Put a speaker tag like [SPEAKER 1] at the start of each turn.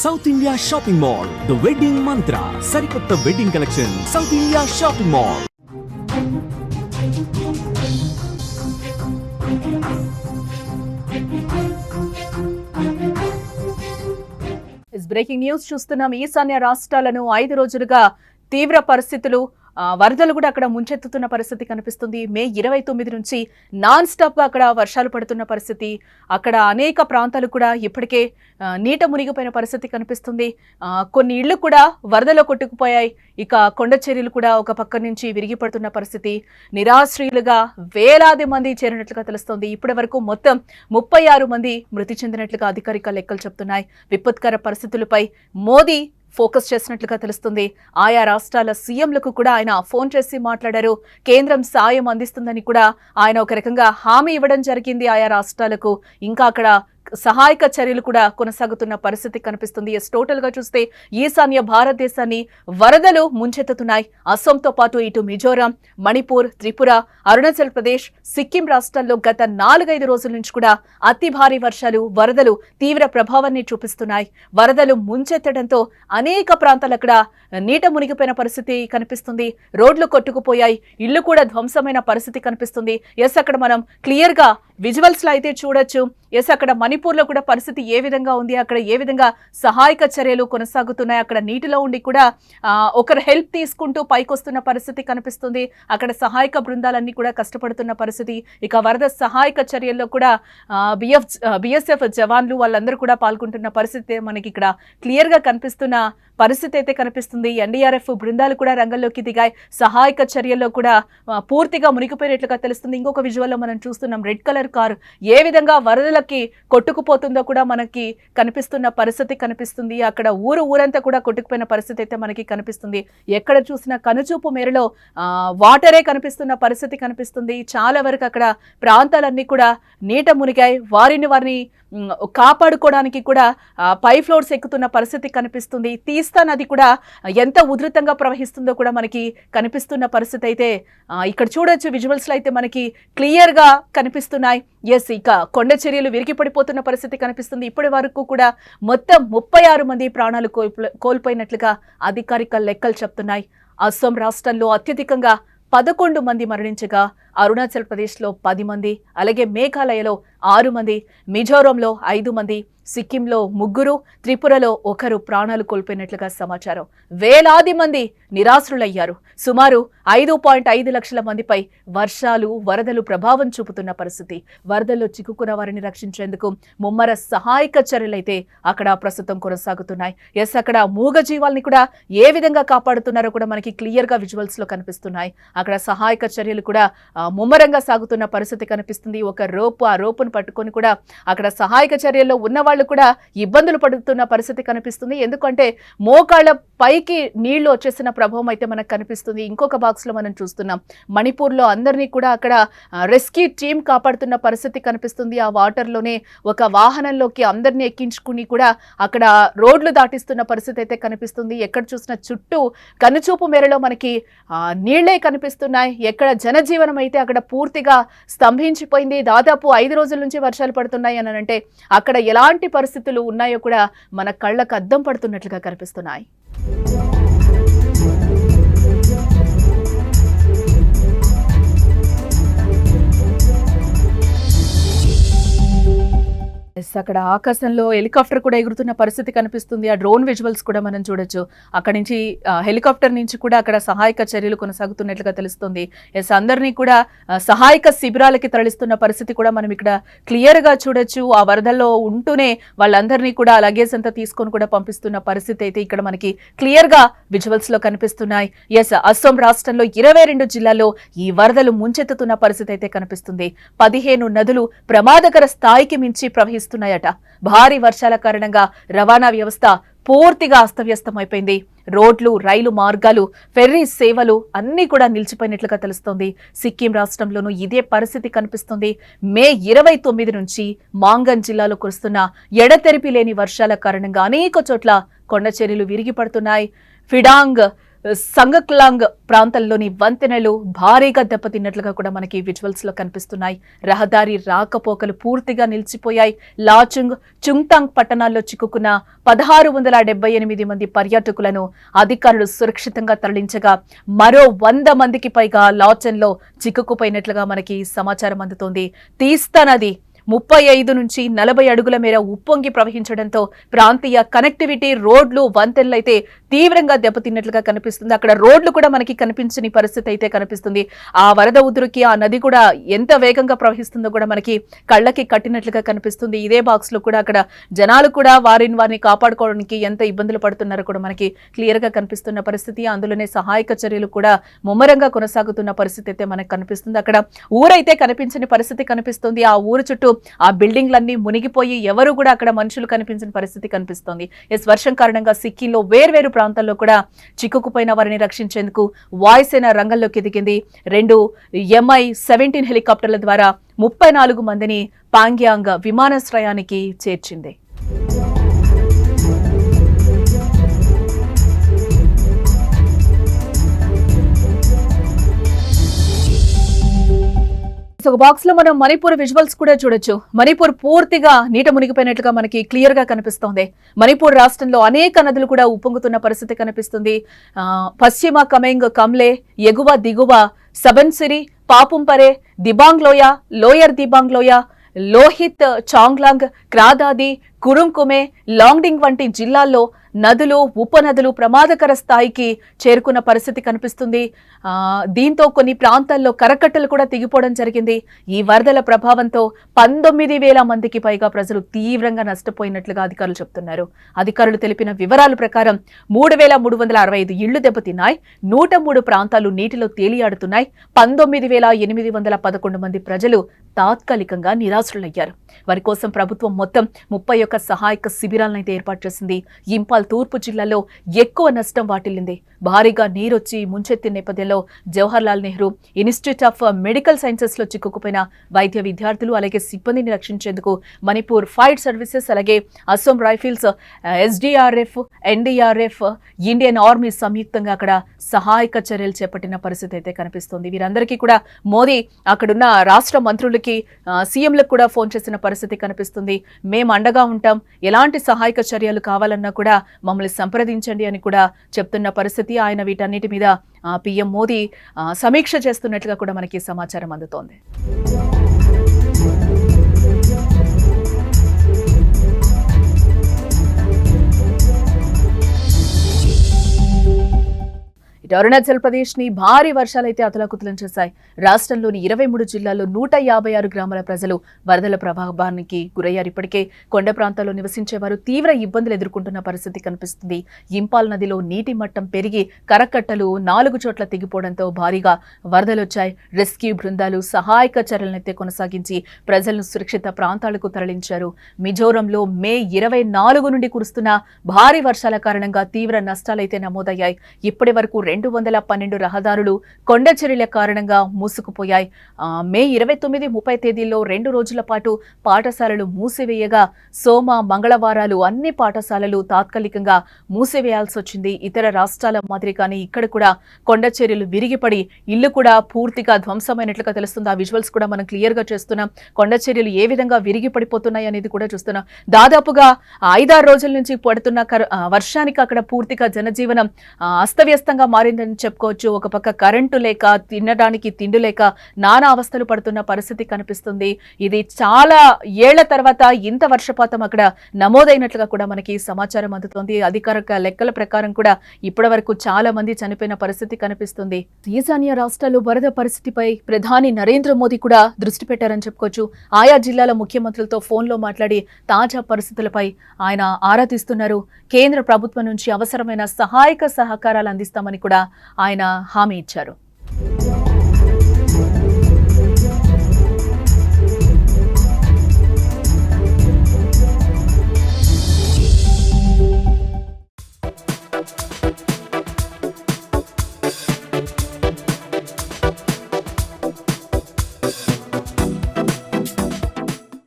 [SPEAKER 1] South India shopping mall, the wedding మంత్ర, సరికొత్త wedding collection, south India shopping mall.
[SPEAKER 2] Breaking news చూస్తున్నాం. ఈశాన్య రాష్ట్రాలను 5 రోజులుగా తీవ్ర పరిస్థితులు, వరదలు కూడా అక్కడ ముంచెత్తుతున్న పరిస్థితి కనిపిస్తుంది. మే 29 నుంచి నాన్ స్టాప్ గా అక్కడ వర్షాలు పడుతున్న పరిస్థితి. అక్కడ అనేక ప్రాంతాలు కూడా ఇప్పటికే నీట మునిగిపోయిన పరిస్థితి కనిపిస్తుంది. కొన్ని ఇళ్లు కూడా వరదలో కొట్టుకుపోయాయి. ఇక కొండ చర్యలు కూడా ఒక పక్క నుంచి విరిగి పడుతున్న పరిస్థితి. నిరాశ్రయులుగా వేలాది మంది చేరినట్లుగా తెలుస్తోంది. ఇప్పటి వరకు మొత్తం 36 మంది మృతి చెందినట్లుగా అధికారిక లెక్కలు చెబుతున్నాయి. విపత్కర పరిస్థితులపై మోదీ ఫోకస్ చేసినట్లుగా తెలుస్తుంది. ఆయా రాష్ట్రాల సీఎంలకు కూడా ఆయన ఫోన్ చేసి మాట్లాడారు. కేంద్రం సాయం అందిస్తుందని కూడా ఆయన ఒక రకంగా హామీ ఇవ్వడం జరిగింది ఆయా రాష్ట్రాలకు. ఇంకా అక్కడ సహాయక చర్యలు కూడా కొనసాగుతున్న పరిస్థితి కనిపిస్తుంది. టోటల్ గా చూస్తే ఈశాన్య భారతదేశాన్ని వరదలు ముంచెత్తుతున్నాయి. అస్సాంతో పాటు ఇటు మిజోరాం, మణిపూర్, త్రిపుర, అరుణాచల్ ప్రదేశ్, సిక్కిం రాష్ట్రాల్లో గత 4-5 రోజుల నుంచి కూడా అతి భారీ వర్షాలు, వరదలు తీవ్ర ప్రభావాన్ని చూపిస్తున్నాయి. వరదలు ముంచెత్తడంతో అనేక ప్రాంతాలు అక్కడ నీట మునిగిపోయిన పరిస్థితి కనిపిస్తుంది. రోడ్లు కొట్టుకుపోయాయి, ఇళ్లు కూడా ధ్వంసమైన పరిస్థితి కనిపిస్తుంది. అక్కడ మనం క్లియర్ గా విజువల్స్ లో అయితే చూడొచ్చు. అక్కడ మణిపూర్ లో కూడా పరిస్థితి ఏ విధంగా ఉంది, అక్కడ ఏ విధంగా సహాయక చర్యలు కొనసాగుతున్నాయి. అక్కడ నీటిలో ఉండి కూడా ఒకరు హెల్ప్ తీసుకుంటూ పైకొస్తున్న పరిస్థితి కనిపిస్తుంది. అక్కడ సహాయక బృందాలన్నీ కూడా కష్టపడుతున్న పరిస్థితి. ఇక వరద సహాయక చర్యల్లో కూడా బిఎస్ఎఫ్ జవాన్లు వాళ్ళందరూ కూడా పాల్గొంటున్న పరిస్థితి మనకి ఇక్కడ క్లియర్ గా కనిపిస్తున్న పరిస్థితి అయితే కనిపిస్తుంది. ఎన్డీఆర్ఎఫ్ బృందాలు కూడా రంగంలోకి దిగాయి. సహాయక చర్యల్లో కూడా పూర్తిగా మునిగిపోయినట్లుగా తెలుస్తుంది. ఇంకొక విజువల్లో మనం చూస్తున్నాం. రెడ్ కలర్ కారు ఏ విధంగా వరదలకి కొట్టుకుపోతుందో కూడా మనకి కనిపిస్తున్న పరిస్థితి కనిపిస్తుంది. అక్కడ ఊరంతా కూడా కొట్టుకుపోయిన పరిస్థితి అయితే మనకి కనిపిస్తుంది. ఎక్కడ చూసినా కనుచూపు మేరలో వాటరే కనిపిస్తున్న పరిస్థితి కనిపిస్తుంది. చాలా వరకు అక్కడ ప్రాంతాలన్నీ కూడా నీట మునిగాయి. వారిని కాపాడుకోవడానికి కూడా పై ఫ్లోర్స్ ఎక్కుతున్న పరిస్థితి కనిపిస్తుంది. తీస్తా నది కూడా ఎంత ఉధృతంగా ప్రవహిస్తుందో కూడా మనకి కనిపిస్తున్న పరిస్థితి అయితే ఇక్కడ చూడొచ్చు. విజువల్స్ లో అయితే మనకి క్లియర్ గా కనిపిస్తున్నాయి. ఇక కొండ చర్యలు విరిగి పడిపోతున్న పరిస్థితి కనిపిస్తుంది. ఇప్పటి వరకు కూడా మొత్తం 36 మంది ప్రాణాలు కోల్పోయినట్లుగా అధికారిక లెక్కలు చెప్తున్నాయి. అస్సాం రాష్ట్రంలో అత్యధికంగా 11 మంది మరణించగా అరుణాచల్ ప్రదేశ్లో 10 మంది, అలాగే మేఘాలయలో 6 మంది, మిజోరంలో 5 మంది, సిక్కింలో 3, త్రిపురలో 1 ప్రాణాలు కోల్పోయినట్లుగా సమాచారం. వేలాది మంది నిరాశ్రులయ్యారు. సుమారు 5.5 లక్షల మందిపై వర్షాలు, వరదలు ప్రభావం చూపుతున్న పరిస్థితి. వరదల్లో చిక్కుకున్న వారిని రక్షించేందుకు ముమ్మర సహాయక చర్యలైతే అక్కడ ప్రస్తుతం కొనసాగుతున్నాయి. అక్కడ మూగ జీవాల్ని కూడా ఏ విధంగా కాపాడుతున్నారో కూడా మనకి క్లియర్ గా విజువల్స్ లో కనిపిస్తున్నాయి. అక్కడ సహాయక చర్యలు కూడా ముమ్మరంగా సాగుతున్న పరిస్థితి కనిపిస్తుంది. ఒక ఆ రోపును పట్టుకొని కూడా అక్కడ సహాయక చర్యల్లో ఉన్న వాళ్ళు కూడా ఇబ్బందులు పడుతున్న పరిస్థితి కనిపిస్తుంది. ఎందుకంటే మోకాళ్ల పైకి నీళ్లు వచ్చేసిన ప్రభావం అయితే మనకు కనిపిస్తుంది. ఇంకొక బాక్స్ లో మనం చూస్తున్నాం. మణిపూర్ లో అందరినీ కూడా అక్కడ రెస్క్యూ టీం కాపాడుతున్న పరిస్థితి కనిపిస్తుంది. ఆ వాటర్ లోనే ఒక వాహనంలోకి అందరినీ ఎక్కించుకుని కూడా అక్కడ రోడ్లు దాటిస్తున్న పరిస్థితి అయితే కనిపిస్తుంది. ఎక్కడ చూసినా చుట్టూ కనుచూపు మేరలో మనకి నీళ్లే కనిపిస్తున్నాయి. ఎక్కడ జనజీవనం అయితే అక్కడ పూర్తిగా స్తంభించిపోయింది. దాదాపు 5 రోజుల నుంచి వర్షాలు పడుతున్నాయి అని అంటే అక్కడ ఎలాంటి పరిస్థితులు ఉన్నాయో కూడా మన కళ్ళకు అద్దం పడుతున్నట్లుగా కనిపిస్తున్నాయి. అక్కడ ఆకాశంలో హెలికాప్టర్ కూడా ఎగురుతున్న పరిస్థితి కనిపిస్తుంది. ఆ డ్రోన్ విజువల్స్ కూడా మనం చూడొచ్చు. అక్కడి నుంచి హెలికాప్టర్ నుంచి కూడా అక్కడ సహాయక చర్యలు కొనసాగుతున్నట్లుగా తెలుస్తుంది. అందరినీ కూడా సహాయక శిబిరాలకి తరలిస్తున్న పరిస్థితి కూడా మనం ఇక్కడ క్లియర్ గా చూడొచ్చు. ఆ వరదల్లో ఉంటూనే వాళ్ళందరినీ కూడా లగేజ్ అంతా తీసుకొని కూడా పంపిస్తున్న పరిస్థితి అయితే ఇక్కడ మనకి క్లియర్ గా విజువల్స్ లో కనిపిస్తున్నాయి. అస్సాం రాష్ట్రంలో 22 జిల్లాల్లో ఈ వరదలు ముంచెత్తుతున్న పరిస్థితి అయితే కనిపిస్తుంది. 15 నదులు ప్రమాదకర స్థాయికి మించి ప్రవహిస్తున్నాయట. భారీ వర్షాల కారణంగా రవాణా వ్యవస్థ పూర్తిగా అస్తవ్యస్తమైపోయింది. రోడ్లు, రైలు మార్గాలు, ఫెర్రీ సేవలు అన్నీ కూడా నిలిచిపోయినట్లుగా తెలుస్తోంది. సిక్కిం రాష్ట్రంలోనూ ఇదే పరిస్థితి కనిపిస్తుంది. మే 29 నుంచి మాంగన్ జిల్లాలో కురుస్తున్న ఎడతెరిపి లేని వర్షాల కారణంగా అనేక చోట్ల కొండ చర్యలు విరిగి పడుతున్నాయి. ఫిడాంగ్ సంగక్లాంగ్ ప్రాంతంలోని వంతెనలు భారీగా దెబ్బతిన్నట్లుగా కూడా మనకి విజువల్స్ లో కనిపిస్తున్నాయి. రహదారి రాకపోకలు పూర్తిగా నిలిచిపోయాయి. లాచుంగ్, చుంగ్తాంగ్ పట్టణాల్లో చిక్కుకున్న 1678 మంది పర్యాటకులను అధికారులు సురక్షితంగా తరలించగా మరో 100 మందికి పైగా లాచెన్లో చిక్కుకుపోయినట్లుగా మనకి సమాచారం అందుతోంది. తీస్తా నది 35 నుంచి 40 అడుగుల మేర ఉప్పొంగి ప్రవహించడంతో ప్రాంతీయ కనెక్టివిటీ, రోడ్లు, వంతెనలు అయితే తీవ్రంగా దెబ్బతిన్నట్లుగా కనిపిస్తుంది. అక్కడ రోడ్లు కూడా మనకి కనిపించని పరిస్థితి అయితే కనిపిస్తుంది. ఆ వరద ఉధృతికి ఆ నది కూడా ఎంత వేగంగా ప్రవహిస్తుందో కూడా మనకి కళ్ళకి కట్టినట్లుగా కనిపిస్తుంది. ఇదే బాక్స్ లో కూడా అక్కడ జనాలు కూడా వారిని కాపాడుకోవడానికి ఎంత ఇబ్బందులు పడుతున్నారో కూడా మనకి క్లియర్ గా కనిపిస్తున్న పరిస్థితి. అందులోనే సహాయక చర్యలు కూడా ముమ్మరంగా కొనసాగుతున్న పరిస్థితి అయితే మనకు కనిపిస్తుంది. అక్కడ ఊరైతే కనిపించని పరిస్థితి కనిపిస్తుంది. ఆ ఊరు చుట్టూ ఆ బిల్డింగ్లన్నీ మునిగిపోయి ఎవరు కూడా అక్కడ మనుషులు కనిపించిన పరిస్థితి కనిపిస్తోంది. వర్షం కారణంగా సిక్కింలో వేర్వేరు ప్రాంతాల్లో కూడా చిక్కుకుపోయిన వారిని రక్షించేందుకు వాయుసేన రంగంలోకి దిగింది. 2 MI-17 హెలికాప్టర్ల ద్వారా 34 మందిని పాంగ్యాంగ్ విమానాశ్రయానికి చేర్చింది. ఒక బాక్స్ లో మనం మణిపూర్ విజువల్స్ కూడా చూడొచ్చు. మణిపూర్ పూర్తిగా నీట మునిగిపోయినట్లుగా మనకి క్లియర్ గా కనిపిస్తోంది. మణిపూర్ రాష్ట్రంలో అనేక నదులు కూడా ఉప్పొంగుతున్న పరిస్థితి కనిపిస్తుంది. పశ్చిమ కమెంగ్, కమ్లే, ఎగువ దిగువ సబన్సిరి, పాపుంపరే, దిబాంగ్ లోయ, లోయర్ దిబాంగ్ లోయ, లోహిత్, చాంగ్లాంగ్, క్రాదాది, కురుంకుమే, లాంగ్డింగ్ వంటి జిల్లాల్లో నదులు, ఉపనదులు ప్రమాదకర స్థాయికి చేరుకున్న పరిస్థితి కనిపిస్తుంది. దీంతో కొన్ని ప్రాంతాల్లో కరకట్టలు కూడా తెగిపోవడం జరిగింది. ఈ వరదల ప్రభావంతో 19,000 మందికి పైగా ప్రజలు తీవ్రంగా నష్టపోయినట్లుగా అధికారులు చెబుతున్నారు. అధికారులు తెలిపిన వివరాల ప్రకారం 3,365 ఇళ్లు దెబ్బతిన్నాయి. 103 ప్రాంతాలు నీటిలో తేలియాడుతున్నాయి. 19,811 మంది ప్రజలు తాత్కాలికంగా నిరాశ్రులయ్యారు. వారి కోసం ప్రభుత్వం మొత్తం 31 సహాయక శిబిరాలను అయితే ఏర్పాటు చేసింది. ఇంపాల్ తూర్పు జిల్లాలో ఎక్కువ నష్టం వాటిల్లింది. భారీగా నీరొచ్చి ముంచెత్తిన నేపథ్యంలో Jawaharlal Nehru institute of medical sciences లో చిక్కుకుపోయిన వైద్య విద్యార్థులు అలాగే సిబ్బందిని రక్షించేందుకు మణిపూర్ ఫైర్ సర్వీసెస్ అలాగే Assam rifles, SDRF, NDRF, Indian army సంయుక్తంగా అక్కడ సహాయక చర్యలు చేపట్టిన పరిస్థితి అయితే కనిపిస్తుంది. వీరందరికీ కూడా మోదీ అక్కడున్న రాష్ట్ర మంత్రులకి, సీఎంలకు కూడా ఫోన్ చేసిన పరిస్థితి కనిపిస్తుంది. మేము అండగా ఉంటాం, ఎలాంటి సహాయక చర్యలు కావాలన్నా కూడా మమ్మల్ని సంప్రదించండి అని కూడా చెప్తున్న పరిస్థితి. ఆయన వీటన్నిటి మీద PM మోదీ సమీక్ష చేస్తున్నట్లుగా కూడా మనకి సమాచారం అందుతోంది. అరుణాచల్ ప్రదేశ్ ని భారీ వర్షాలైతే అతలాకుతలం చేశాయి. రాష్ట్రంలోని 23 జిల్లాల్లో 156 గ్రామాల ప్రజలు వరదల ప్రభావానికి గురయ్యారు. ఇప్పటికే కొండ ప్రాంతాల్లో నివసించే వారు తీవ్ర ఇబ్బందులు ఎదుర్కొంటున్న పరిస్థితి కనిపిస్తుంది. ఇంపాల్ నదిలో నీటి మట్టం పెరిగి కరకట్టలు 4 చోట్ల తెగిపోవడంతో భారీగా వరదలొచ్చాయి. రెస్క్యూ బృందాలు సహాయక చర్యలనైతే కొనసాగించి ప్రజలను సురక్షిత ప్రాంతాలకు తరలించారు. మిజోరంలో మే 24 నుండి కురుస్తున్న భారీ వర్షాల కారణంగా తీవ్ర నష్టాలైతే నమోదయ్యాయి. ఇప్పటి వరకు 212 రహదారులు కొండ చర్యల కారణంగా మూసుకుపోయాయి. మే 29, 30 తేదీల్లో 2 రోజుల పాటు పాఠశాలలు మూసివేయగా సోమ, మంగళవారాలు అన్ని పాఠశాలలు తాత్కాలికంగా మూసివేయాల్సి వచ్చింది. ఇతర రాష్ట్రాల మాదిరిగానే ఇక్కడ కూడా కొండ చర్యలు విరిగిపడి ఇల్లు కూడా పూర్తిగా ధ్వంసమైనట్లుగా తెలుస్తుంది. ఆ విజువల్స్ కూడా మనం క్లియర్ గా చేస్తున్నాం. కొండ చర్యలు ఏ విధంగా విరిగి పడిపోతున్నాయి అనేది కూడా చూస్తున్నాం. దాదాపుగా 5-6 రోజుల నుంచి పడుతున్న వర్షానికి అక్కడ పూర్తిగా జనజీవనం అస్తవ్యస్తంగా మారిందని చెప్పుకోవచ్చు. ఒక పక్క కరెంటు లేక, తినడానికి తిండి లేక నానా అవస్థలు పడుతున్న పరిస్థితి కనిపిస్తుంది. ఇది చాలా ఏళ్ల తర్వాత ఇంత వర్షపాతం అక్కడ నమోదైనట్లుగా కూడా మనకి సమాచారం అందుతోంది. అధికారిక లెక్కల ప్రకారం కూడా ఇప్పటి వరకు చాలా మంది చనిపోయిన పరిస్థితి కనిపిస్తుంది. ఈశాన్య రాష్ట్రాల్లో వరద పరిస్థితిపై ప్రధాని నరేంద్ర మోదీ కూడా దృష్టి పెట్టారని చెప్పుకోవచ్చు. ఆయా జిల్లాల ముఖ్యమంత్రులతో ఫోన్లో మాట్లాడి తాజా పరిస్థితులపై ఆయన ఆరా తీస్తున్నారు. కేంద్ర ప్రభుత్వం నుంచి అవసరమైన సహాయక సహకారాలు అందిస్తామని కూడా ఆయన హామీ ఇచ్చారు.